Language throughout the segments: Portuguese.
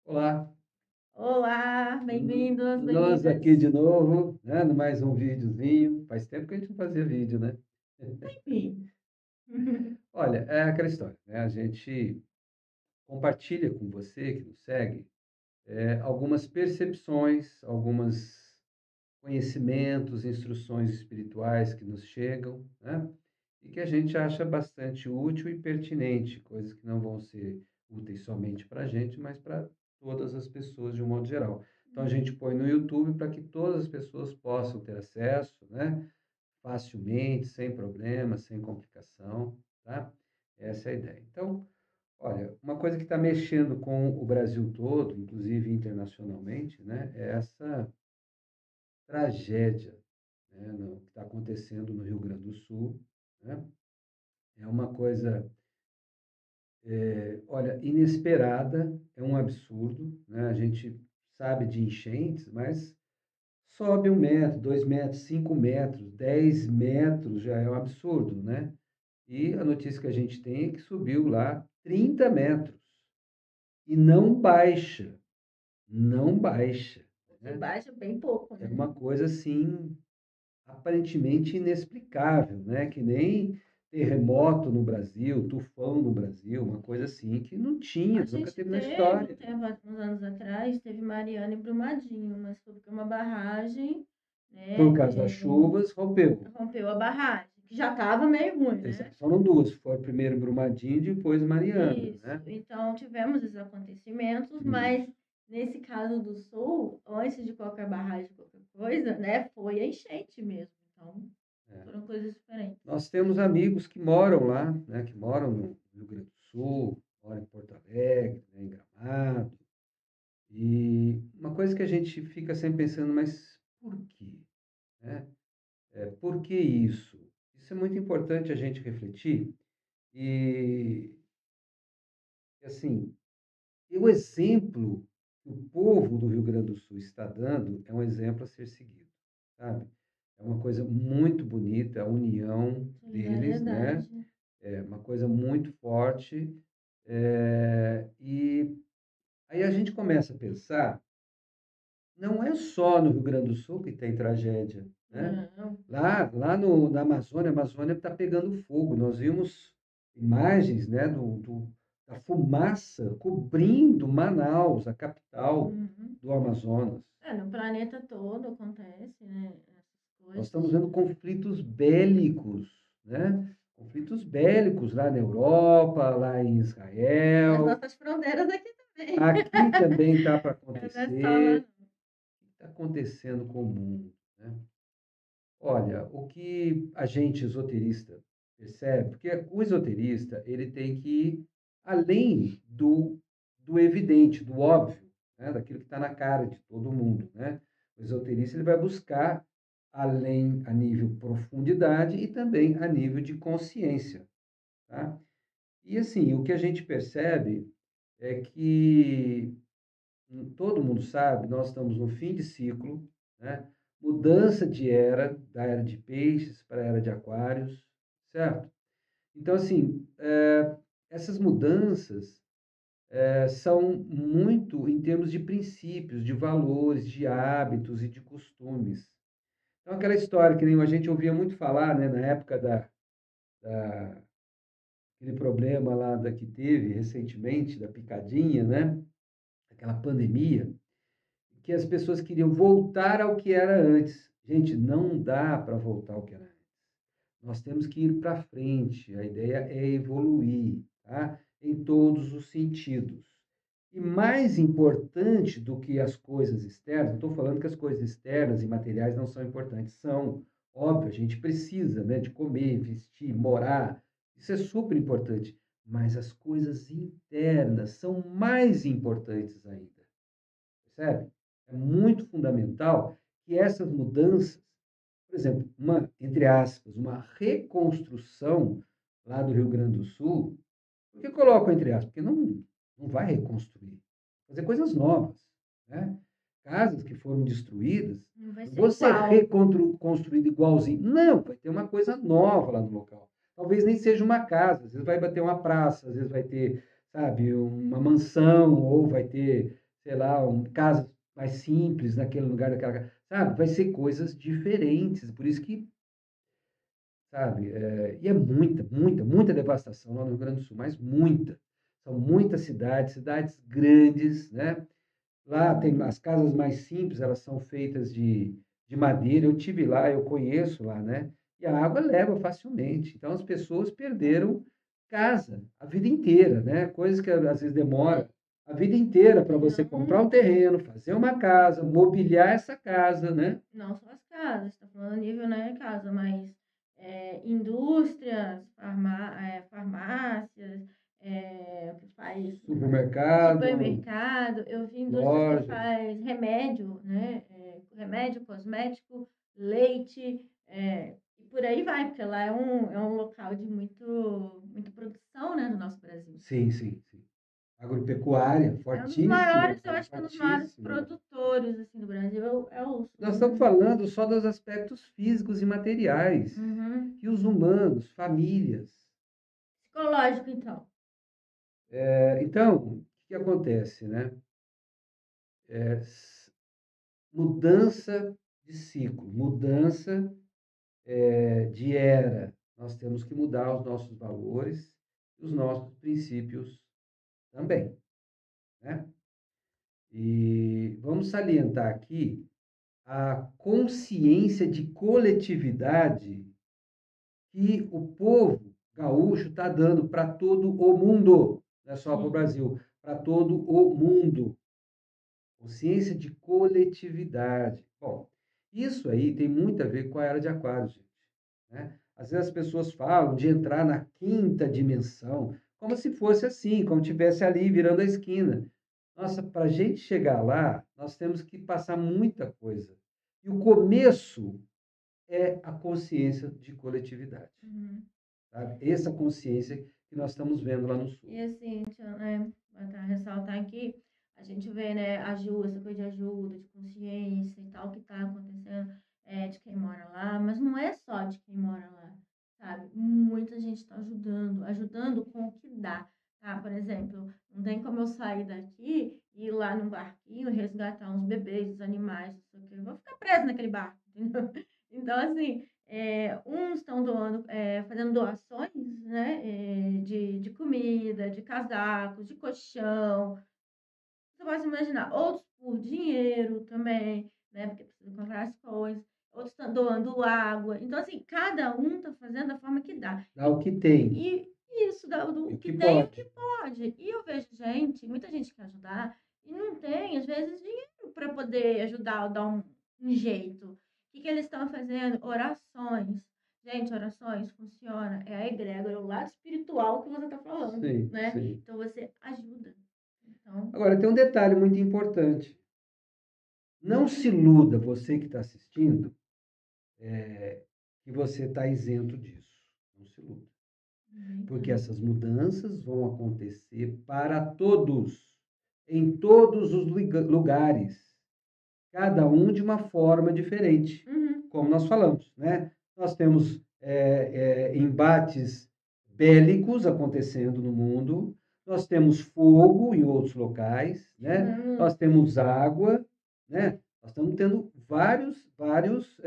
Olá, Olá, bem-vindos, nós aqui bem-vindas. de novo, né, no mais um videozinho. Faz tempo que a gente não fazia vídeo, né? Enfim. Olha, é aquela história, né? A gente compartilha com você que nos segue algumas percepções, alguns conhecimentos, instruções espirituais que nos chegam, né? E que a gente acha bastante útil e pertinente, coisas que não vão ser úteis somente para a gente, mas para todas as pessoas de um modo geral. Então a gente põe no YouTube para que todas as pessoas possam ter acesso, né? Facilmente, sem problema, sem complicação, tá? Essa é a ideia. Então, olha, uma coisa que está mexendo com o Brasil todo, inclusive internacionalmente, né? É essa tragédia, né, que está acontecendo no Rio Grande do Sul, né? É uma coisa, olha, inesperada, é um absurdo, né? A gente sabe de enchentes, mas sobe 1 metro, 2 metros, 5 metros, 10 metros já é um absurdo, né? E a notícia que a gente tem é que subiu lá 30 metros e não baixa, não baixa, Se né? baixa bem pouco, É né? uma coisa assim aparentemente inexplicável, né? Que nem terremoto no Brasil, tufão no Brasil, uma coisa assim que não tinha, A nunca gente teve na teve história. um tempo, uns anos atrás, teve Mariana e Brumadinho, mas foi porque uma barragem, Por né, causa das chuvas, rompeu. rompeu a barragem, que já estava meio ruim, né? Foram duas, foi primeiro Brumadinho e depois Mariana, Isso. né? Então tivemos esses acontecimentos, mas Isso. nesse caso do Sul, antes de qualquer barragem, qualquer coisa, né, foi a enchente mesmo. Então É. foram coisas diferentes. Nós temos amigos que moram lá, né? Que moram no Rio Grande do Sul, moram em Porto Alegre, né, em Gramado. E uma coisa que a gente fica sempre pensando, mas por quê? Né? Por que isso? Isso é muito importante a gente refletir. E, assim, o exemplo que o povo do Rio Grande do Sul está dando é um exemplo a ser seguido, sabe? É uma coisa muito bonita, a união deles, né? Solidariedade. É uma coisa muito forte. E aí a gente começa a pensar, não é só no Rio Grande do Sul que tem tragédia, né? Não. Lá no, na Amazônia, a Amazônia está pegando fogo. Nós vimos imagens, né, da fumaça cobrindo Manaus, a capital Uhum. do Amazonas. É, no planeta todo acontece, né? Essas Nós coisas. estamos vendo conflitos bélicos, né? Conflitos bélicos lá na Europa, lá em Nas Israel. nossas fronteiras aqui também. Aqui também está para Não é só lá, acontecer. não. O que está acontecendo com o mundo, né? Olha, o que a gente esoterista percebe, porque o esoterista ele tem que ir além do evidente, do óbvio, né? Daquilo que está na cara de todo mundo, né? O esoterista ele vai buscar além a nível profundidade e também a nível de consciência, tá? E assim, o que a gente percebe é que todo mundo sabe, nós estamos no fim de ciclo, né? Mudança de era, da era de peixes para a era de aquários, certo? Então, assim, essas mudanças são muito em termos de princípios, de valores, de hábitos e de costumes. Então, aquela história que nem a gente ouvia muito falar, né, na época da aquele problema lá que teve recentemente, da picadinha, né? Aquela pandemia, que as pessoas queriam voltar ao que era antes. Gente, não dá para voltar ao que era antes. Nós temos que ir para frente. A ideia é evoluir, tá? Em todos os sentidos. E mais importante do que as coisas externas, não estou falando que as coisas externas e materiais não são importantes, são. Óbvio, a gente precisa, né, de comer, vestir, morar, isso é super importante. Mas as coisas internas são mais importantes ainda. Percebe? É muito fundamental que essas mudanças, por exemplo, entre aspas, uma reconstrução lá do Rio Grande do Sul, por que coloco entre aspas? Porque não vai reconstruir, fazer coisas novas, né? Casas que foram destruídas, Não vai não ser vão ser igual. reconstruídas igualzinho, não, vai ter uma coisa nova lá no local. Talvez nem seja uma casa, às vezes vai bater uma praça, às vezes vai ter, sabe, uma mansão, ou vai ter, sei lá, casas mais simples naquele lugar daquela casa, sabe? Vai ser coisas diferentes, por isso que, sabe, e é muita, muita, muita devastação lá no Rio Grande do Sul, mas muita. São muitas cidades, cidades grandes, né? Lá tem as casas mais simples, elas são feitas de madeira. Eu tive lá, eu conheço lá, né? E a água leva facilmente. Então as pessoas perderam casa a vida inteira, né? Coisas que às vezes demora a vida inteira para você comprar Não, um terreno, fazer uma casa, mobiliar essa casa, né? não só as casas, está falando a nível, né, casa, mas indústrias, farmácias, o que faz Supermercado, supermercado. Eu vi indústrias que lojas. faz remédio, né, remédio, cosmético, leite, e por aí vai, porque lá é um local de muita produção, né, no nosso Brasil. Sim, sim, sim. Agropecuária, É um dos fortíssima, maiores, eu acho que é um dos maiores fortíssima. produtores, assim, do Brasil, é o Nós sul, estamos né? falando só dos aspectos físicos e materiais. Uhum. E os humanos, famílias. Psicológico, então. Então, o que acontece, né? Mudança de ciclo, mudança de era. Nós temos que mudar os nossos valores e os nossos princípios também, né? E vamos salientar aqui a consciência de coletividade que o povo gaúcho está dando para todo o mundo, não é só para o Sim. Brasil, para todo o mundo. Consciência de coletividade. Bom, isso aí tem muito a ver com a era de Aquário, gente. Né? Às vezes as pessoas falam de entrar na quinta dimensão, como se fosse assim, como tivesse ali virando a esquina. Nossa, para a gente chegar lá, nós temos que passar muita coisa. E o começo é a consciência de coletividade. Uhum. Sabe? Essa consciência que nós estamos vendo lá no Sul. E assim, né, para ressaltar aqui, a gente vê, né, ajuda, essa coisa de ajuda, de consciência e tal, que está acontecendo de quem mora lá, mas não é só de quem mora lá, sabe? Muita gente está ajudando com o que dá, tá? Por exemplo, não tem como eu sair daqui e ir lá num barquinho resgatar uns bebês, os animais, não sei o quê. Eu vou ficar presa naquele barco, entendeu? Então, assim, uns estão doando, fazendo doações, né, de comida, de casacos, de colchão. Você pode imaginar, outros por dinheiro também, né, porque precisa comprar as coisas. Outros estão doando água. Então, assim, cada um está fazendo da forma que dá. Dá o que tem E isso, e do o que que tem e o que pode. pode. E eu vejo muita gente quer ajudar, e não tem, às vezes, dinheiro para poder ajudar ou dar um jeito. O que eles estão fazendo? Orações. Gente, orações funciona. É a egrégora, o lado espiritual que você está falando, Sim, né? sim. Então você ajuda. Então, Agora, tem um detalhe muito importante. Não se iluda, você que está assistindo, que você está isento disso. Não se iluda. Porque então, essas mudanças vão acontecer para todos, em todos os lugares, cada um de uma forma diferente, uhum, como nós falamos, né? Nós temos embates bélicos acontecendo no mundo, nós temos fogo em outros locais, né? tivemos, Nós temos água, né? Nós estamos tendo vários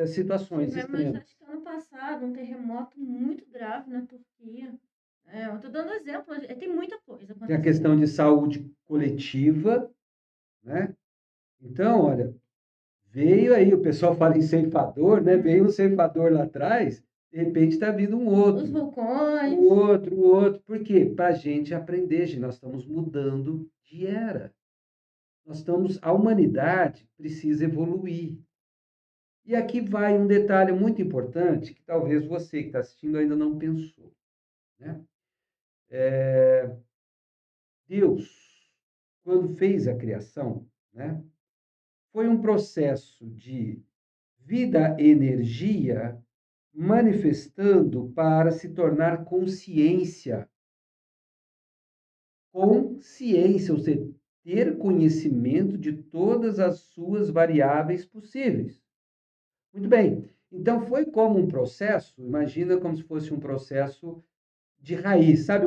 situações tivemos, extremas. acho que ano passado, um terremoto muito grave na Turquia. Eu estou dando exemplo, tem muita coisa Tem a questão acontecendo. de saúde coletiva, né? Então, olha, veio aí, o pessoal fala em ceifador, né? Veio um ceifador lá atrás, de repente está vindo um Os outro, o vulcões. outro, o outro. Por quê? Para a gente aprender, gente. Nós estamos mudando de era. A humanidade precisa evoluir. E aqui vai um detalhe muito importante que talvez você que está assistindo ainda não pensou, né? Deus, quando fez a criação, né? Foi um processo de vida-energia manifestando para se tornar consciência. Consciência, ou seja, ter conhecimento de todas as suas variáveis possíveis. Muito bem. Então, foi como um processo, imagina como se fosse um processo de raiz, sabe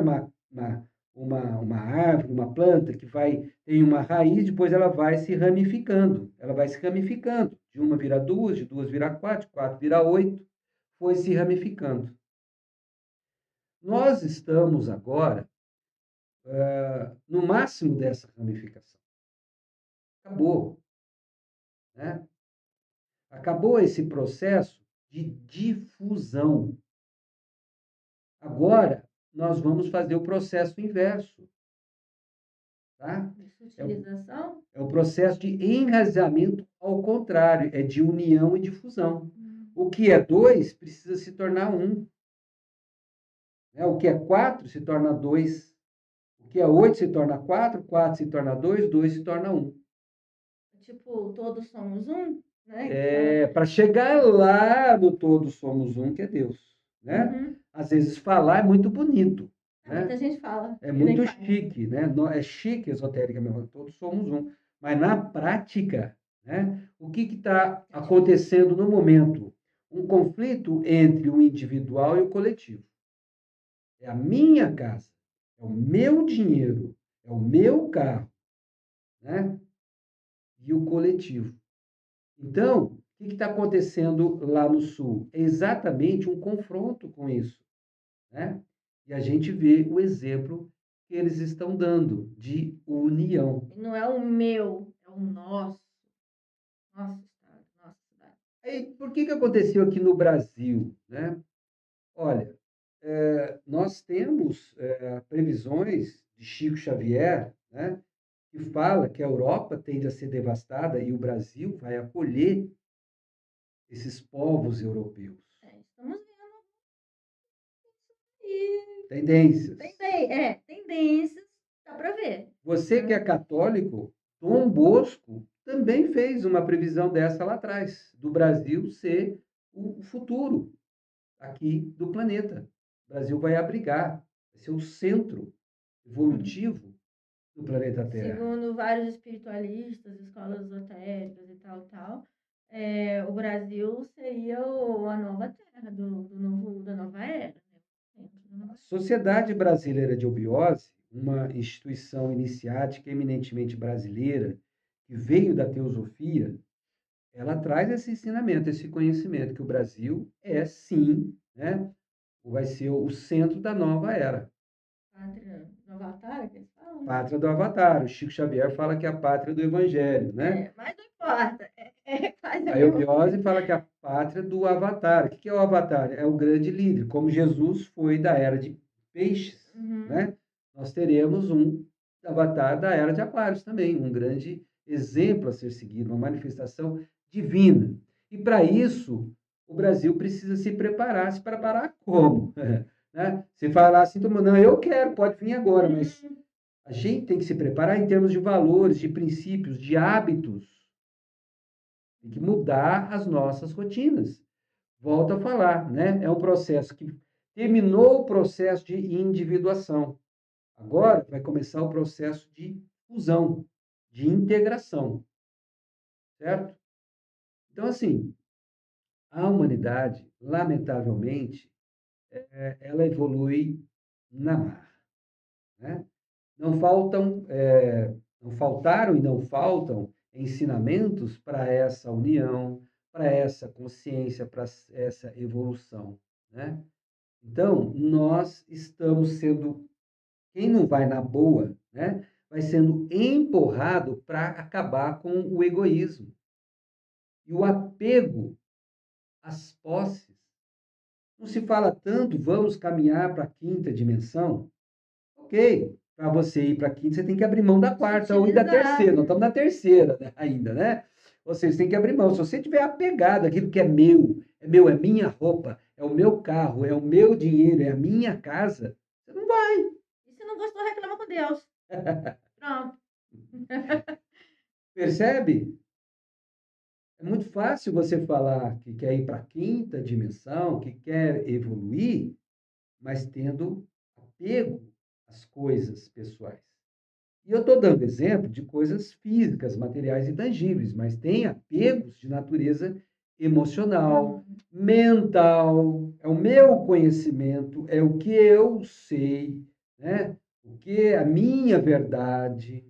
uma árvore, uma planta que tem uma raiz, depois ela vai se ramificando. Ela vai se ramificando. De uma vira duas, de duas vira quatro, de quatro vira oito. Foi se ramificando. Nós estamos agora no máximo dessa ramificação. Acabou, né? Acabou esse processo de difusão. Agora, nós vamos fazer o processo inverso. Tá? Utilização? É o processo de enraizamento ao contrário, é de união e difusão. O que é dois precisa se tornar um. Né? O que é quatro se torna dois. O que é oito se torna quatro, quatro se torna dois se torna um. Tipo, todos somos um, né? Para chegar lá no todos somos um, que é Deus. Né? Uhum. Às vezes falar é muito bonito. Né? Muita gente fala. É muito chique, né? É chique, esotérica mesmo, todos somos um. Mas na prática, né? O que está acontecendo no momento? Um conflito entre o individual e o coletivo. É a minha casa, é o meu dinheiro, é o meu carro, né? E o coletivo. Então, o que está acontecendo lá no Sul? É exatamente um confronto com isso, né? E a gente vê o exemplo que eles estão dando de união. Não é o meu, é o nosso. Nosso estado, nossa cidade. E por que aconteceu aqui no Brasil, né? Olha, nós temos previsões de Chico Xavier, né? Que fala que a Europa tende a ser devastada e o Brasil vai acolher esses povos europeus. Estamos vendo e Tendências. tendências, dá para ver. Você que é católico, Dom Bosco também fez uma previsão dessa lá atrás, do Brasil ser o futuro aqui do planeta. O Brasil vai abrigar, vai ser o centro evolutivo do planeta Terra. Segundo vários espiritualistas, escolas esotéricas e tal, o Brasil seria a nova Terra da nova era. Né? A Sociedade Brasileira de Obiose, uma instituição iniciática eminentemente brasileira, que veio da teosofia, ela traz esse ensinamento, esse conhecimento, que o Brasil é, sim, né, vai ser o centro da nova era. Pátria do Avatar, que eles falam? Pátria do Avatar. O Chico Xavier fala que é a pátria do Evangelho, né? Mas não importa. A Eubiose fala que é a pátria do Avatar. O que é o Avatar? É o grande líder. Como Jesus foi da era de peixes, né? Nós teremos um Avatar da era de Aquários também, um grande exemplo a ser seguido, uma manifestação divina. E para isso, o Brasil precisa se preparar. Se preparar como? Né? Se falar assim, todo mundo, não, eu quero, pode vir agora, mas a gente tem que se preparar em termos de valores, de princípios, de hábitos. Tem que mudar as nossas rotinas. Volto a falar, né? É um processo que terminou o processo de individuação. Agora vai começar o processo de fusão, de integração. Certo? Então, assim, a humanidade, lamentavelmente, ela evolui na marra. Né? Não faltaram e não faltam ensinamentos para essa união, para essa consciência, para essa evolução, né? Então, nós estamos sendo, quem não vai na boa, né, vai sendo empurrado para acabar com o egoísmo. E o apego às posses. Não se fala tanto, vamos caminhar para a quinta dimensão? Ok, para você ir para a quinta, você tem que abrir mão da quarta ou da terceira. Nós estamos na terceira, né, ainda, né? Vocês têm que abrir mão. Se você tiver apegado àquilo que é meu, é minha roupa, é o meu carro, é o meu dinheiro, é a minha casa, você não vai. E se não gostou, reclama com Deus. Pronto. Percebe? É muito fácil você falar que quer ir para a quinta dimensão, que quer evoluir, mas tendo apego às coisas pessoais. E eu estou dando exemplo de coisas físicas, materiais e tangíveis, mas tem apegos de natureza emocional, mental, é o meu conhecimento, é o que eu sei, né? o que é a minha verdade.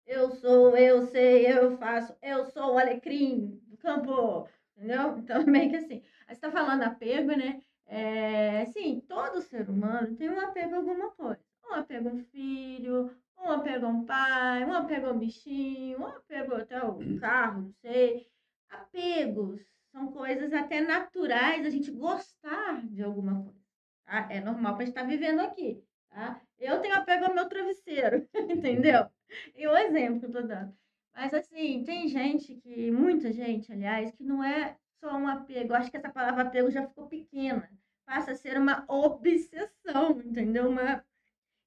Eu sou, eu sei, eu faço, eu sou o alecrim do campo, entendeu? Então, meio que assim. Aí você tá falando apego, né? Sim, todo ser humano tem um apego a alguma coisa. Um apego a um filho, um apego a um pai, um apego a um bichinho, um apego até ao carro, não sei. Apegos são coisas até naturais a gente gostar de alguma coisa, tá? É normal pra gente estar vivendo aqui, tá? Eu tenho apego ao meu travesseiro, entendeu? E o exemplo que eu tô dando. Mas assim, tem gente que, muita gente, aliás, que não é só um apego. Eu acho que essa palavra apego já ficou pequena. Passa a ser uma obsessão, entendeu?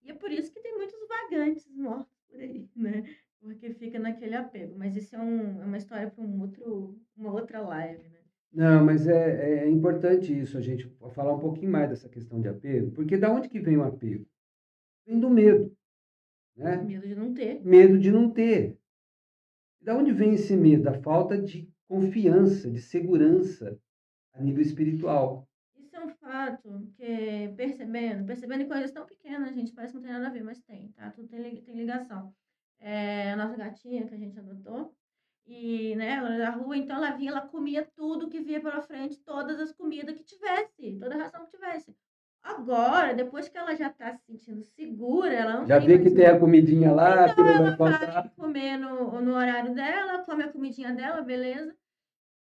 E é por isso que tem muitos vagantes mortos por aí, né? Porque fica naquele apego. Mas isso é uma história para uma outra live, né? Não, mas é importante isso, a gente falar um pouquinho mais dessa questão de apego, porque da onde que vem o apego? Vem do medo, né? Medo de não ter. Medo de não ter. Da onde vem esse medo? Da falta de confiança, de segurança a nível espiritual. Isso é um fato que, percebendo em coisas tão pequenas, gente, parece que não tem nada a ver, mas tem, tá? Tudo tem ligação. A nossa gatinha que a gente adotou, e, né, ela era da rua, então ela vinha, ela comia tudo que via pela frente, todas as comidas que tivesse, toda a ração que tivesse. Agora, depois que ela já tá se sentindo segura, ela não Já tem vê que mais tem a medo. comidinha lá, Então que não vai ela vai faltar. comer no horário dela, come a comidinha dela, beleza.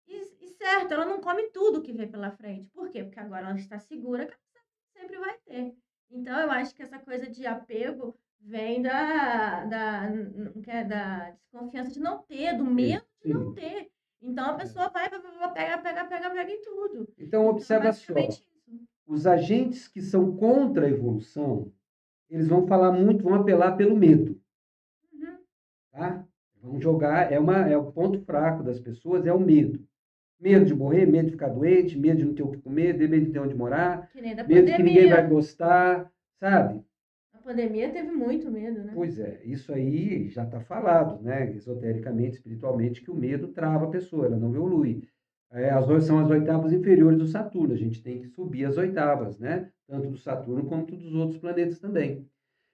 E certo, ela não come tudo que vê pela frente. Por quê? Porque agora ela está segura que ela sempre vai ter. Então, eu acho que essa coisa de apego vem da desconfiança de não ter, do medo de não Sim. ter. Então, a pessoa vai, pega em tudo. Então, Então, é observa só, basicamente isso. os agentes que são contra a evolução, eles vão falar muito, vão apelar pelo medo, Uhum. tá? Vão jogar, é o ponto fraco das pessoas, é o medo. Medo de morrer, medo de ficar doente, medo de não ter o que comer, medo de não ter onde morar, Que nem da medo de que ninguém vai pandemia. gostar, sabe? A pandemia teve muito medo, né? Pois é, isso aí já está falado, né? Esotericamente, espiritualmente, que o medo trava a pessoa, ela não evolui. São as oitavas inferiores do Saturno, a gente tem que subir as oitavas, né? Tanto do Saturno quanto dos outros planetas também.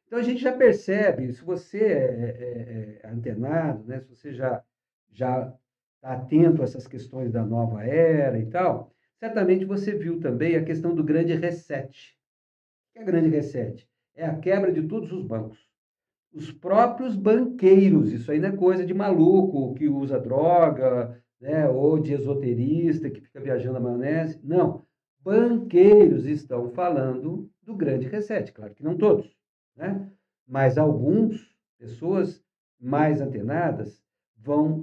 Então a gente já percebe, se você é antenado, né? Se você já está atento a essas questões da nova era e tal, certamente você viu também a questão do grande reset. O que é grande reset? É a quebra de todos os bancos. Os próprios banqueiros, isso aí não é coisa de maluco que usa droga, né, ou de esoterista que fica viajando na maionese. Não. Banqueiros estão falando do grande reset. Claro que não todos, né? Mas alguns, pessoas mais antenadas,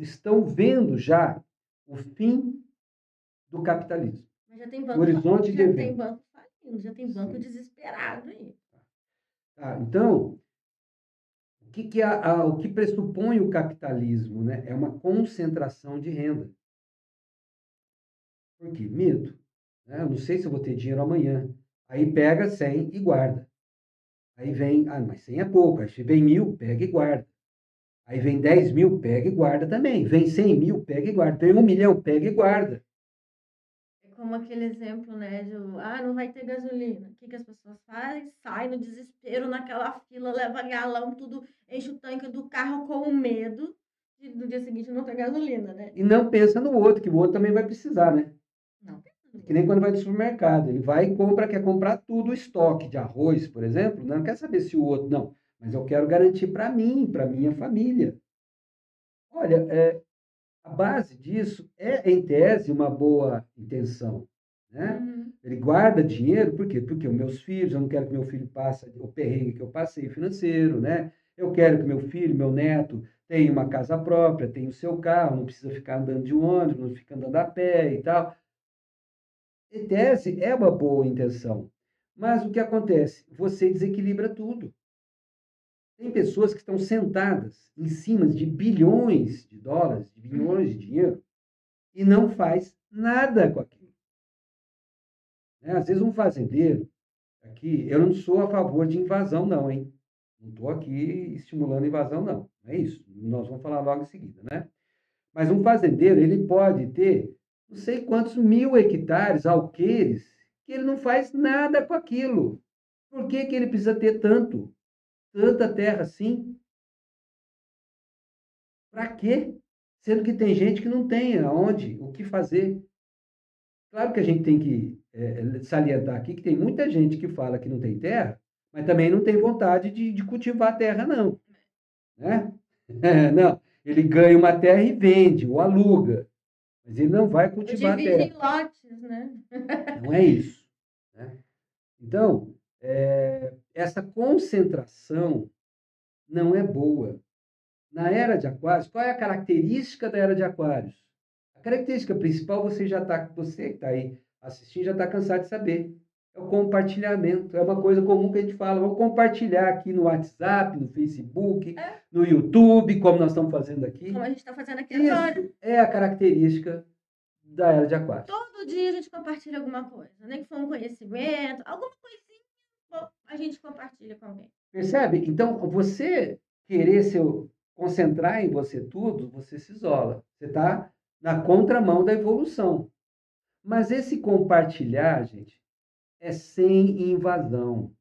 estão vendo já o fim do capitalismo. Mas já tem O banco horizonte de já tem eventos. banco falindo, já tem banco Sim. desesperado aí. Tá, então, o que pressupõe o capitalismo, né? É uma concentração de renda. Por quê? Medo. Né? Eu não sei se eu vou ter dinheiro amanhã. Aí pega 100 e guarda. Aí vem, mas 100 é pouco. Aí vem 1.000, pega e guarda. Aí vem 10.000, pega e guarda também. Vem 100.000, pega e guarda. Vem 1.000.000, pega e guarda. É como aquele exemplo, né, não vai ter gasolina. O que que as pessoas fazem? Sai no desespero, naquela fila, leva galão, tudo, enche o tanque do carro com medo do dia seguinte não ter gasolina, né? E não pensa no outro, que o outro também vai precisar, né? Não. Que nem quando vai no supermercado. Ele vai e compra, quer comprar tudo o estoque de arroz, por exemplo. Não quer saber se o outro. Não. Mas eu quero garantir para mim, para minha família. Olha, a base disso é, em tese, uma boa intenção. Né? Uhum. Ele guarda dinheiro, por quê? Porque os meus filhos, eu não quero que meu filho passe o perrengue que eu passei financeiro, né? Eu quero que meu filho, meu neto, tenha uma casa própria, tenha o seu carro, não precisa ficar andando de ônibus, não fica andando a pé e tal. Em tese, é uma boa intenção. Mas o que acontece? Você desequilibra tudo. Tem pessoas que estão sentadas em cima de bilhões de dólares, de bilhões de dinheiro, e não faz nada com aquilo. Né? Às vezes um fazendeiro, aqui, eu não sou a favor de invasão, não, hein? Não estou aqui estimulando invasão, não. Não é isso. Nós vamos falar logo em seguida, né? Mas um fazendeiro, ele pode ter não sei quantos 1.000 hectares, alqueires, que ele não faz nada com aquilo. Por que que ele precisa ter tanto? tanta terra assim? Para quê? Sendo que tem gente que não tem aonde, o que fazer. Claro que a gente tem que salientar aqui que tem muita gente que fala que não tem terra, mas também não tem vontade de cultivar a terra, não. Né? Não, ele ganha uma terra e vende, ou aluga, mas ele não vai Ou cultivar a divide em terra. lotes, né? Não é isso. Né? Então, essa concentração não é boa. Na era de Aquários, qual é a característica da era de Aquários? A característica principal você que está aí assistindo já está cansado de saber. É o compartilhamento. É uma coisa comum que a gente fala. Vamos compartilhar aqui no WhatsApp, no Facebook, É, no YouTube, como nós estamos fazendo aqui. como a gente está fazendo aqui agora. Isso é a característica da era de Aquários. Todo dia a gente compartilha alguma coisa. Nem que for um conhecimento, alguma coisinha, bom, a gente compartilha com alguém. Percebe? Então, você querer concentrar em você tudo, você se isola. Você está na contramão da evolução. Mas esse compartilhar, gente, é sem invasão,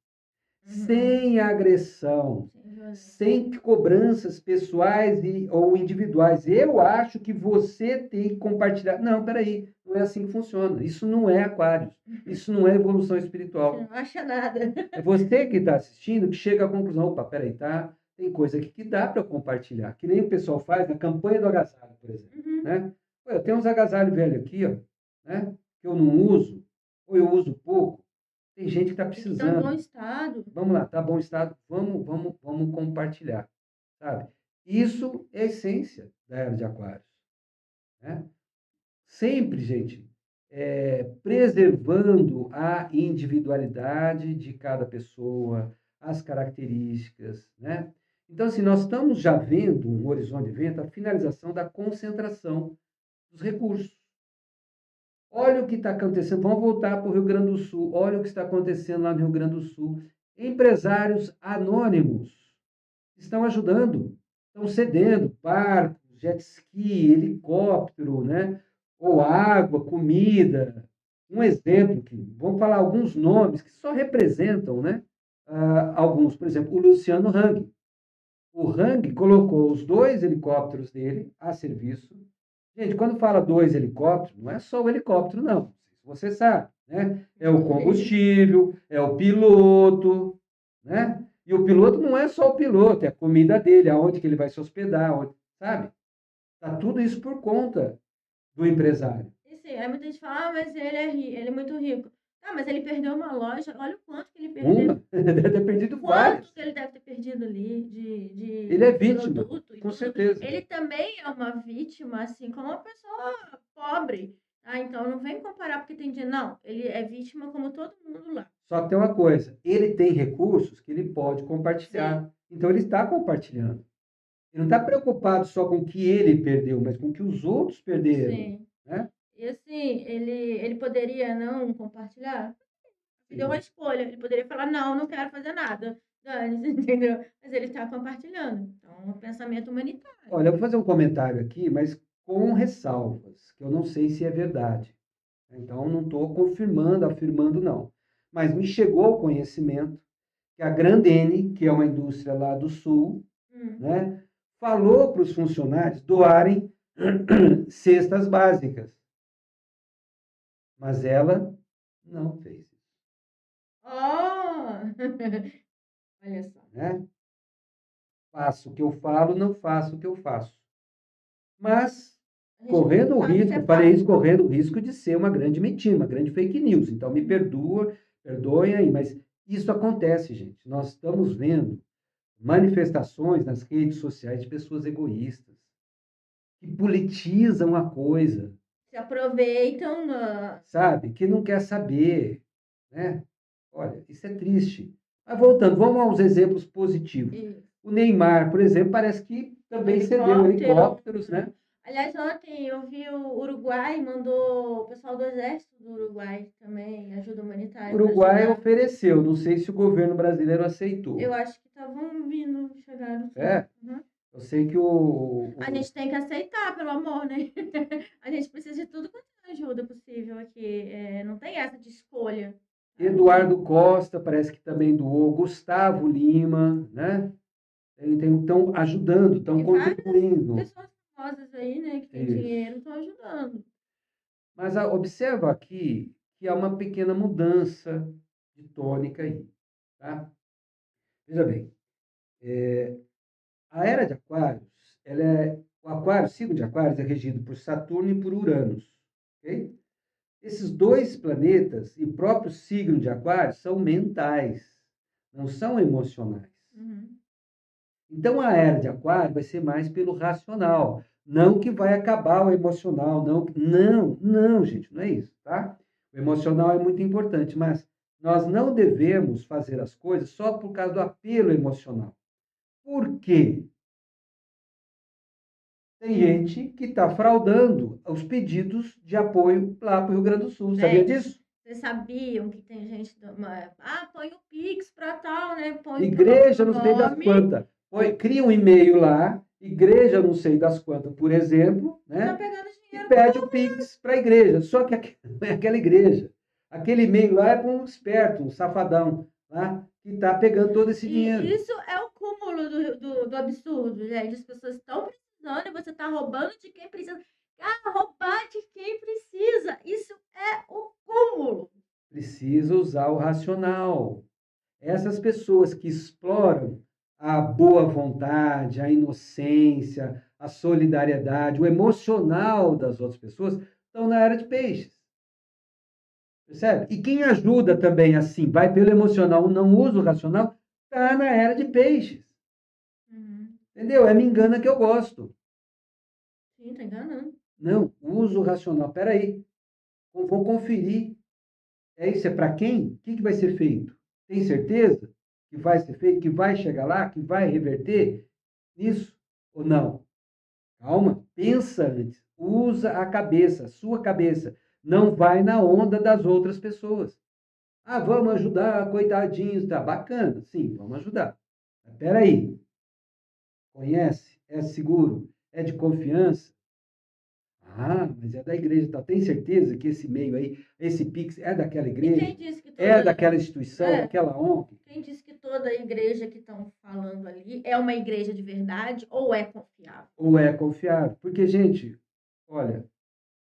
sem agressão, sem cobranças pessoais ou individuais. Eu acho que você tem que compartilhar. Não, peraí, não é assim que funciona. Isso não é Aquários. Isso não é evolução espiritual. Não acha nada. É você que está assistindo que chega à conclusão, opa, peraí, tá? Tem coisa aqui que dá para compartilhar. Que nem o pessoal faz na campanha do agasalho, por exemplo. Né? Eu tenho uns agasalhos velhos aqui, ó, né? Que eu não uso, ou eu uso pouco. Tem gente que está precisando. Está em bom estado. Vamos lá, está bom estado, vamos compartilhar, sabe? Isso é a essência da era de Aquários. Né? Sempre, gente, preservando a individualidade de cada pessoa, as características, né? Então, assim, nós estamos já vendo um horizonte de vento, a finalização da concentração dos recursos. Olha o que está acontecendo. Vamos voltar para o Rio Grande do Sul. Olha o que está acontecendo lá no Rio Grande do Sul. Empresários anônimos estão ajudando, estão cedendo barcos, jet ski, helicóptero, né? Ou água, comida. Um exemplo, que vamos falar alguns nomes que só representam, né? Alguns, por exemplo, o Luciano Hang. O Hang colocou os 2 helicópteros dele a serviço. Gente, quando fala 2 helicópteros, não é só o helicóptero, não. Você sabe, né? É o combustível, é o piloto, né? E o piloto não é só o piloto, é a comida dele, aonde que ele vai se hospedar, onde, sabe? Tá tudo isso por conta do empresário. E sim, aí muita gente fala, mas ele é muito rico. Ah, mas ele perdeu uma loja, olha o quanto que ele perdeu. Deve ter perdido várias. Quanto que ele deve ter perdido ali de Ele é vítima, produto e com tudo. certeza. Ele também é uma vítima, assim como uma pessoa pobre. Ah, então não vem comparar porque tem dinheiro. Não, ele é vítima como todo mundo lá. Só que tem uma coisa, ele tem recursos que ele pode compartilhar. Sim. Então ele está compartilhando. Ele não está preocupado só com o que ele perdeu, mas com o que os outros perderam. Sim. Né? E assim, ele poderia não compartilhar? Ele deu uma escolha. Ele poderia falar, não quero fazer nada. Dane-se, entendeu? Mas ele está compartilhando. Então, é um pensamento humanitário. Olha, eu vou fazer um comentário aqui, mas com ressalvas, que eu não sei se é verdade. Então, não estou confirmando, afirmando, não. Mas me chegou ao conhecimento que a Grandene, que é uma indústria lá do Sul, né, falou para os funcionários doarem cestas básicas. Mas ela não fez isso. Oh! Olha só. Né? Faço o que eu falo, não faço o que eu faço. Mas, correndo o risco, falei isso, correndo o risco de ser uma grande mentira, uma grande fake news. Então, me perdoem aí, mas isso acontece, gente. Nós estamos vendo manifestações nas redes sociais de pessoas egoístas, que politizam a coisa. Se aproveitam, sabe? Que não quer saber, né? Olha, isso é triste. Mas voltando, vamos aos exemplos positivos. O Neymar, por exemplo, parece que também cedeu helicópteros, né? Aliás, ontem eu vi o Uruguai, mandou o pessoal do Exército do Uruguai também, ajuda humanitária. O Uruguai ofereceu, não sei se o governo brasileiro aceitou. Eu acho que estavam vindo, chegaram. É? Eu sei que A gente tem que aceitar, pelo amor, né? A gente precisa de tudo quanto é ajuda possível aqui. Não tem essa de escolha. Eduardo Costa, parece que também doou. Gustavo Lima, né? Estão ajudando, estão E várias contribuindo. pessoas famosas aí, né, que têm Isso. dinheiro, estão ajudando. Mas observa aqui que há uma pequena mudança de tônica aí, tá? Veja bem, a era de Aquários, o Aquário, o signo de Aquários é regido por Saturno e por Uranus, ok? Esses dois planetas e próprio signo de Aquário são mentais, não são emocionais. Uhum. Então a era de Aquário vai ser mais pelo racional, não que vai acabar o emocional, não, gente, não é isso, tá? O emocional é muito importante, mas nós não devemos fazer as coisas só por causa do apelo emocional. Por quê? Tem gente que está fraudando os pedidos de apoio lá para o Rio Grande do Sul. Sabia Gente, disso? vocês sabiam que tem gente. Põe o Pix para tal, né? Põe Igreja, o não sei das nome. quantas. Cria um e-mail lá, igreja, não sei das quantas, por exemplo, Tá né? pegando E dinheiro. pede o Pix para a igreja. Só que não é aquela igreja. Aquele e-mail lá é para um esperto, um safadão, lá, que está pegando todo esse dinheiro. E isso é o cúmulo do absurdo, gente. As pessoas estão precisando e você está roubando de quem precisa. Roubar de quem precisa. Isso é o cúmulo. Precisa usar o racional. Essas pessoas que exploram a boa vontade, a inocência, a solidariedade, o emocional das outras pessoas, estão na era de peixes. Percebe? E quem ajuda também assim, vai pelo emocional, não usa o racional, está na era de peixes. Uhum. Entendeu? É me engana que eu gosto. Sim, tá enganando. Não, uso o racional. Peraí, vou conferir. É isso, é para quem? O que vai ser feito? Tem certeza que vai ser feito, que vai chegar lá, que vai reverter nisso ou não? Calma, pensa antes. Usa a cabeça, a sua cabeça. Não vai na onda das outras pessoas. Ah, vamos ajudar, coitadinhos, tá bacana. Sim, vamos ajudar. Mas peraí, conhece? É seguro? É de confiança? Ah, mas é da igreja, tá? Tem certeza que esse e-mail aí, esse Pix é daquela E igreja? quem disse que É daquela instituição, daquela ONG? Quem disse que toda igreja que estão falando ali é uma igreja de verdade ou é confiável? Ou é confiável? Porque, gente, olha,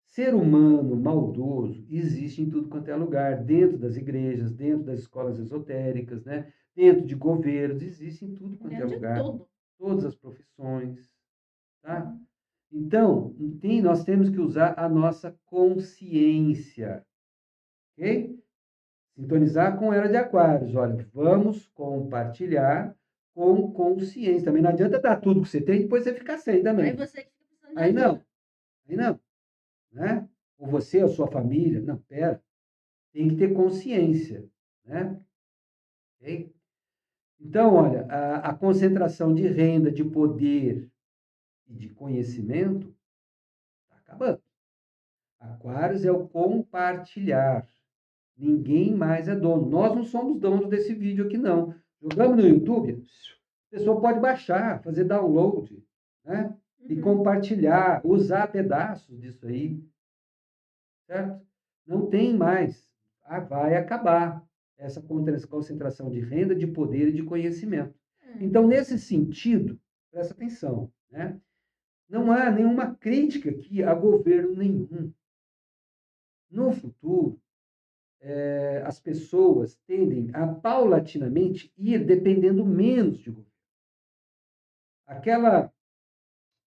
ser humano maldoso existe em tudo quanto é lugar, dentro das igrejas, dentro das escolas esotéricas, né? Dentro de governos, existe em tudo quanto é Dentro de lugar, tudo. todas as profissões, tá? Uhum. Então, nós temos que usar a nossa consciência, ok? Sintonizar com Era de Aquários. Olha, vamos compartilhar com consciência. Também não adianta dar tudo que você tem e depois você ficar sem Aí também. você que fica precisando de Aí ajuda. não, aí não, né? Ou você, ou sua família. Não, pera. Tem que ter consciência, né? Ok? Então, olha, a concentração de renda, de poder e de conhecimento está acabando. Aquários é o compartilhar. Ninguém mais é dono. Nós não somos donos desse vídeo aqui, não. Jogamos no YouTube, a pessoa pode baixar, fazer download, né? E compartilhar, usar pedaços disso aí, certo? Não tem mais. Vai acabar essa concentração de renda, de poder e de conhecimento. Então, nesse sentido, presta atenção, né? Não há nenhuma crítica aqui a governo nenhum. No futuro, as pessoas tendem a paulatinamente ir dependendo menos de governo.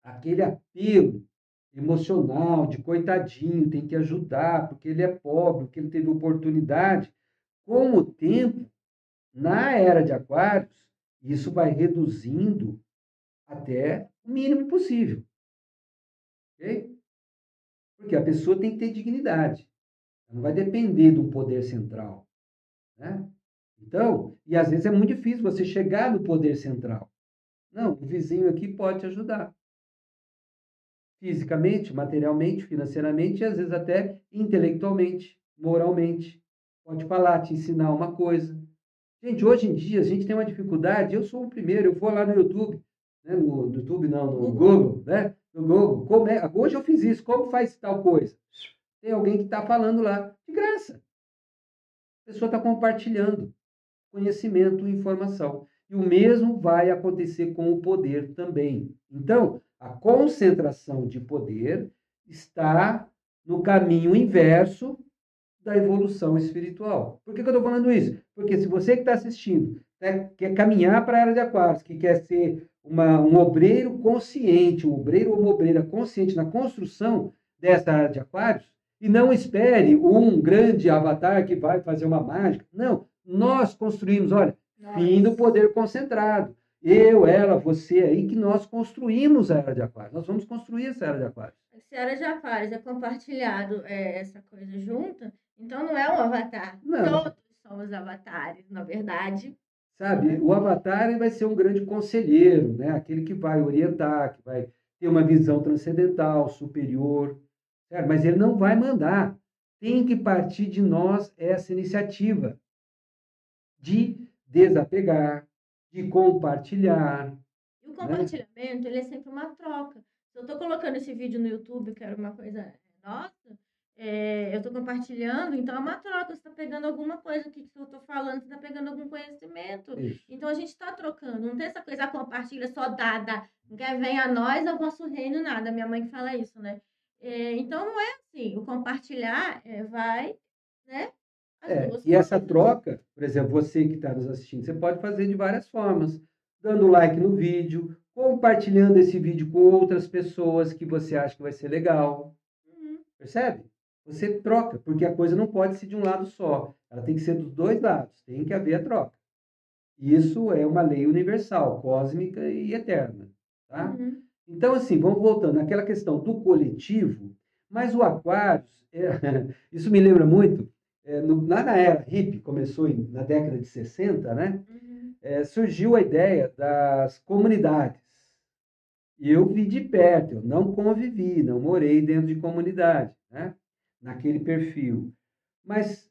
Aquele apelo emocional de coitadinho, tem que ajudar, porque ele é pobre, porque ele teve oportunidade. Com o tempo, na era de Aquários, isso vai reduzindo até o mínimo possível. Ok? Porque a pessoa tem que ter dignidade. Ela não vai depender de um poder central. Né? Então, e às vezes é muito difícil você chegar no poder central. Não, o vizinho aqui pode te ajudar. Fisicamente, materialmente, financeiramente e às vezes até intelectualmente, moralmente. Pode falar, te ensinar uma coisa. Gente, hoje em dia a gente tem uma dificuldade, eu sou o primeiro, eu vou lá no YouTube, né? No YouTube não, no Google, né? No Google, hoje eu fiz isso, como faz tal coisa? Tem alguém que está falando lá, de graça. pessoa está compartilhando conhecimento e informação. E o mesmo vai acontecer com o poder também. Então, a concentração de poder está no caminho inverso da evolução espiritual. Por que eu estou falando isso? Porque se você que está assistindo, né, quer caminhar para a era de Aquários, que quer ser um obreiro consciente, um obreiro ou uma obreira consciente na construção dessa era de Aquários, e não espere um grande avatar que vai fazer uma mágica. Não, nós construímos, olha, fim do poder concentrado. Eu, ela, você aí, que nós construímos a era de Aquários. Nós vamos construir essa era de Aquários. Se a era de Aquários é compartilhado essa coisa junta, então não é um avatar. Não. Todos somos avatares, na verdade. Sabe, o avatar vai ser um grande conselheiro, né? Aquele que vai orientar, que vai ter uma visão transcendental, superior, certo? Mas ele não vai mandar. Tem que partir de nós essa iniciativa de desapegar, de compartilhar. E o Né? compartilhamento, ele é sempre uma troca. Se eu estou colocando esse vídeo no YouTube, que era uma coisa nossa, eu estou compartilhando, então é uma troca. Você está pegando alguma coisa que eu estou falando, você está pegando algum conhecimento. Isso. Então a gente está trocando. Não tem essa coisa, compartilha, só dá. Quer vem a nós, ao vosso reino, nada. Minha mãe que fala isso, né? Então não é assim. O compartilhar vai, né? E essa troca, por exemplo, você que está nos assistindo, você pode fazer de várias formas. Dando like no vídeo, compartilhando esse vídeo com outras pessoas que você acha que vai ser legal. Percebe? Você troca, porque a coisa não pode ser de um lado só. Ela tem que ser dos dois lados. Tem que haver a troca. Isso é uma lei universal, cósmica e eterna. Tá? Então, assim, vamos voltando àquela questão do coletivo, mas o Aquários, isso me lembra muito, lá na era hippie, começou na década de 60, né? Surgiu a ideia das comunidades. E eu vi de perto, eu não convivi, não morei dentro de comunidade, né? Naquele perfil. Mas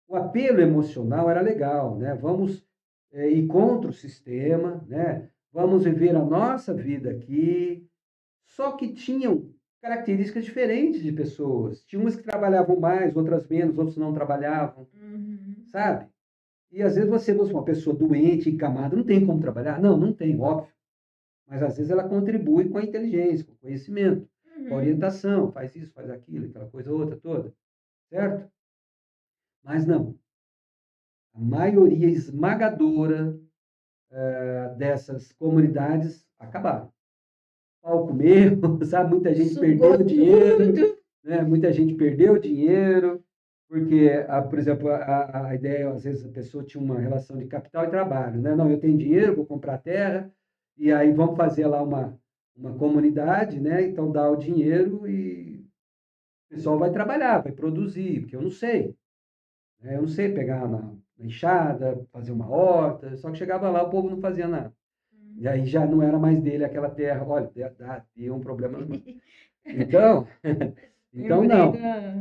o apelo emocional era legal, né? Vamos ir contra o sistema, né? Vamos viver a nossa vida aqui. Só que tinham características diferentes de pessoas. Tinha umas que trabalhavam mais, outras menos, outros não trabalhavam, sabe? E às vezes você vê uma pessoa doente, encamada, não tem como trabalhar? Não, não tem, óbvio. Mas às vezes ela contribui com a inteligência, com o conhecimento, com a orientação, faz isso, faz aquilo, aquela coisa outra toda, certo? Mas não. A maioria esmagadora dessas comunidades acabaram. Pau comeu, sabe? Muita gente perdeu dinheiro, né? Muita gente perdeu dinheiro, porque, por exemplo, a ideia, às vezes, a pessoa tinha uma relação de capital e trabalho, né? Não, eu tenho dinheiro, vou comprar terra, e aí vamos fazer lá uma comunidade, né? Então dá o dinheiro e o pessoal vai trabalhar, vai produzir, porque eu não sei. Né? Eu não sei pegar na enxada, fazer uma horta, só que chegava lá, o povo não fazia nada. E aí já não era mais dele aquela terra. Olha, deu um problema no mundo. Então, então não.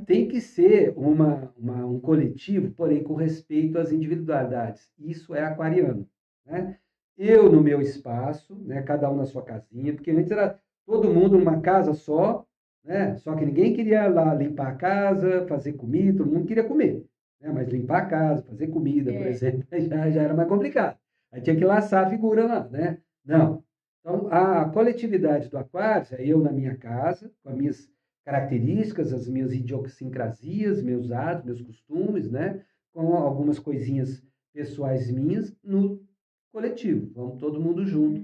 Tem que ser um coletivo, porém com respeito às individualidades. Isso é aquariano. Né? Eu no meu espaço, né? Cada um na sua casinha, porque antes era todo mundo numa casa só, né? Só que ninguém queria lá limpar a casa, fazer comida, todo mundo queria comer. Né? Mas limpar a casa, fazer comida, por exemplo, já era mais complicado. Aí tinha que laçar a figura lá, né? Não. Então, a coletividade do Aquário é eu na minha casa, com as minhas características, as minhas idiosincrasias, meus hábitos, meus costumes, né? Com algumas coisinhas pessoais minhas no coletivo. Vamos todo mundo junto,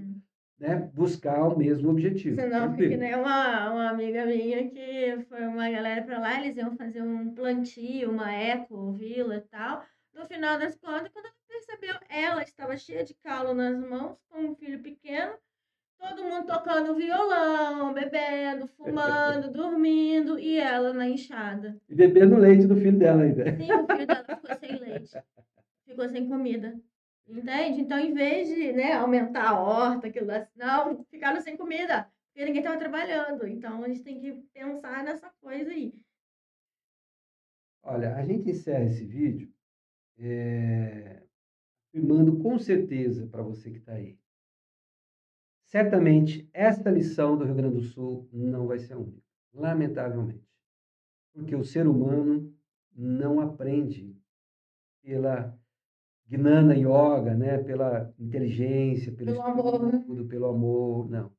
né? Buscar o mesmo objetivo. Senão, porque nem uma amiga minha que foi uma galera para lá, eles iam fazer um plantio, uma eco-vila e tal. No final das contas, quando ela percebeu, ela estava cheia de calo nas mãos, com um filho pequeno, todo mundo tocando violão, bebendo, fumando, dormindo, e ela na enxada. E bebendo leite do filho dela ainda. Sim, o filho dela ficou sem leite, ficou sem comida. Entende? Então, em vez de, né, aumentar a horta, aquilo lá, não, ficaram sem comida, porque ninguém estava trabalhando. Então, a gente tem que pensar nessa coisa aí. Olha, a gente encerra esse vídeo afirmando com certeza para você que está aí. Certamente, esta lição do Rio Grande do Sul não vai ser a única, lamentavelmente. Porque o ser humano não aprende pela Gnana Yoga, né? Pela inteligência, pelo Pelo amor. estudo, pelo amor, não.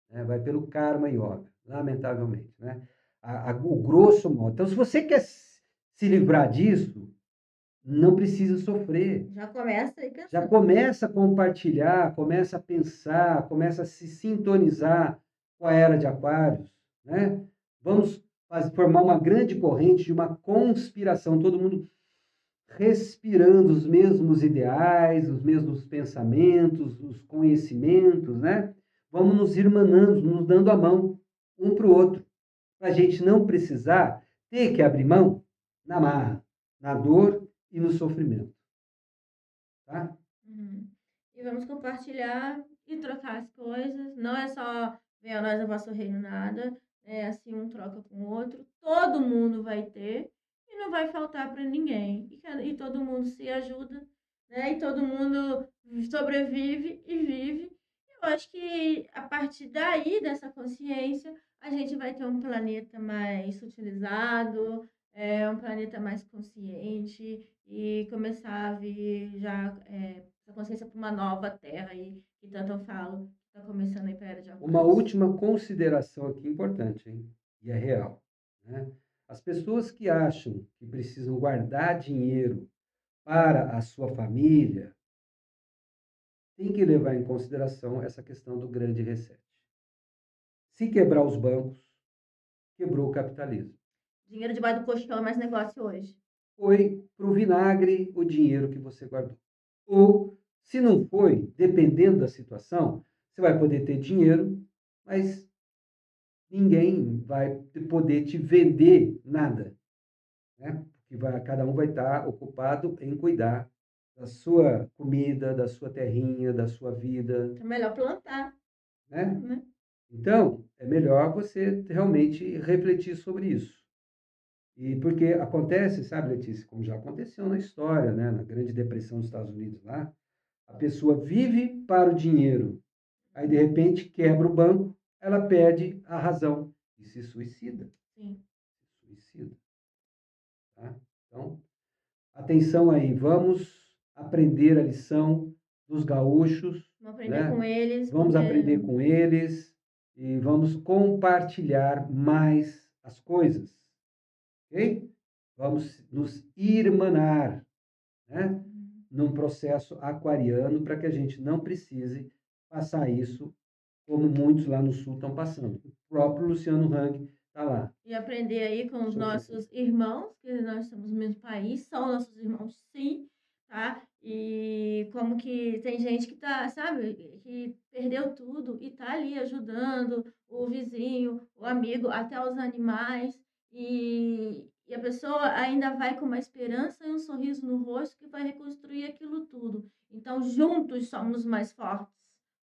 Né? Vai pelo Karma Yoga, lamentavelmente, né? O grosso modo. Então, se você quer se livrar disso, não precisa sofrer. Já começa aí Já pensando. começa a compartilhar, começa a pensar, começa a se sintonizar com a era de Aquários, né? Vamos formar uma grande corrente de uma conspiração, todo mundo respirando os mesmos ideais, os mesmos pensamentos, os conhecimentos, né? Vamos nos irmanando, nos dando a mão um para o outro, para a gente não precisar ter que abrir mão na marra, na dor e no sofrimento, tá? Uhum. E vamos compartilhar e trocar as coisas. Não é só venha a nós o vosso reino nada. É assim, um troca com o outro. Todo mundo vai ter e não vai faltar para ninguém. E todo mundo se ajuda, né? E todo mundo sobrevive e vive. Eu acho que a partir daí, dessa consciência, a gente vai ter um planeta mais utilizado, um planeta mais consciente e começar a vir já essa consciência para uma nova terra aí, que tanto eu falo, que está começando aí para a era de Uma Aquários. última consideração aqui importante, hein? E é real, né? As pessoas que acham que precisam guardar dinheiro para a sua família têm que levar em consideração essa questão do grande reset. Se quebrar os bancos, quebrou o capitalismo. Dinheiro debaixo do colchão é mais negócio hoje. Foi para o vinagre o dinheiro que você guardou. Ou, se não foi, dependendo da situação, você vai poder ter dinheiro, mas ninguém vai poder te vender nada, né? Porque cada um vai estar ocupado em cuidar da sua comida, da sua terrinha, da sua vida, É melhor plantar, né? né? Então, é melhor você realmente refletir sobre isso. E porque acontece, sabe, Letícia, como já aconteceu na história, né? Na Grande Depressão dos Estados Unidos lá, a pessoa vive para o dinheiro, aí de repente quebra o banco, ela perde a razão e se suicida. Sim. Suicida, tá? Então, atenção aí, vamos aprender a lição dos gaúchos, Vamos aprender né? com eles, Vamos porque aprender com eles e vamos compartilhar mais as coisas, ok? Vamos nos irmanar, né? Num processo aquariano para que a gente não precise passar isso como muitos lá no sul estão passando. O próprio Luciano Hang está lá. e aprender aí com os Sofrendo. nossos irmãos, que nós somos no mesmo país, são nossos irmãos, sim, tá? E como que tem gente que tá, sabe, que perdeu tudo e tá ali ajudando o vizinho, o amigo, até os animais, e a pessoa ainda vai com uma esperança e um sorriso no rosto que vai reconstruir aquilo tudo. Então, juntos somos mais fortes.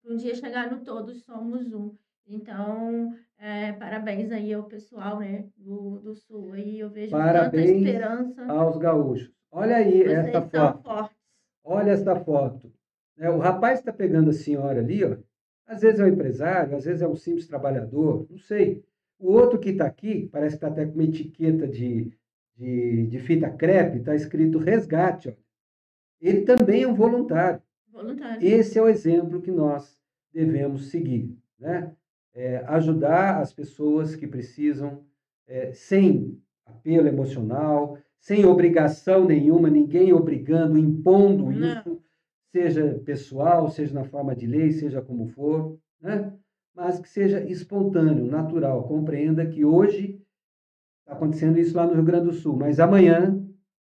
Um dia chegar no todos somos um. Então, parabéns aí ao pessoal, né, do Sul. Aí eu vejo tanta Parabéns esperança. aos gaúchos. Olha aí esta Vocês são foto. fortes. Olha esta foto. O rapaz está pegando a senhora ali, ó. Às vezes é um empresário, às vezes é um simples trabalhador, não sei. O outro que está aqui, parece que está até com uma etiqueta de fita crepe, está escrito resgate. Ó. Ele também é um voluntário. Voluntário. Esse é o exemplo que nós devemos seguir, né? Ajudar as pessoas que precisam, sem apelo emocional, sem obrigação nenhuma, ninguém obrigando, impondo Não. isso, seja pessoal, seja na forma de lei, seja como for, né? Mas que seja espontâneo, natural. Compreenda que hoje está acontecendo isso lá no Rio Grande do Sul, mas amanhã,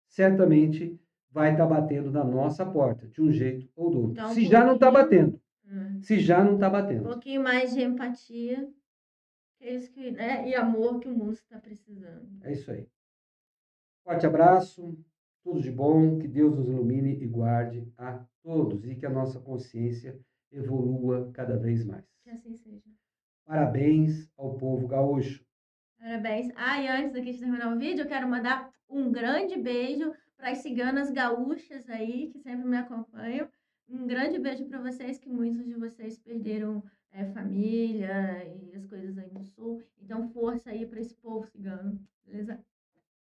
certamente, vai estar batendo na nossa porta, de um jeito ou do outro. Então, Se já não está batendo. um Se já não está batendo. pouquinho mais de empatia, que é isso que, né, e amor que o mundo está precisando. É isso aí. Forte abraço, tudo de bom, que Deus nos ilumine e guarde a todos e que a nossa consciência evolua cada vez mais. Que assim seja. Parabéns ao povo gaúcho. Parabéns. Ah, e antes daqui de terminar o vídeo, eu quero mandar um grande beijo para as ciganas gaúchas aí, que sempre me acompanham. Um grande beijo para vocês, que muitos de vocês perderam família e as coisas aí no sul. Então, força aí para esse povo cigano, beleza?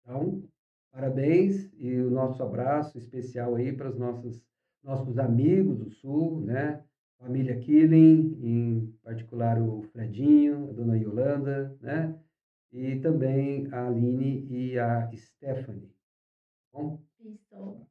Então, Parabéns e o nosso abraço especial aí para os nossos amigos do Sul, né? Família Killing, em particular o Fredinho, a dona Yolanda, né? E também a Aline e a Stephanie. Bom, Isso.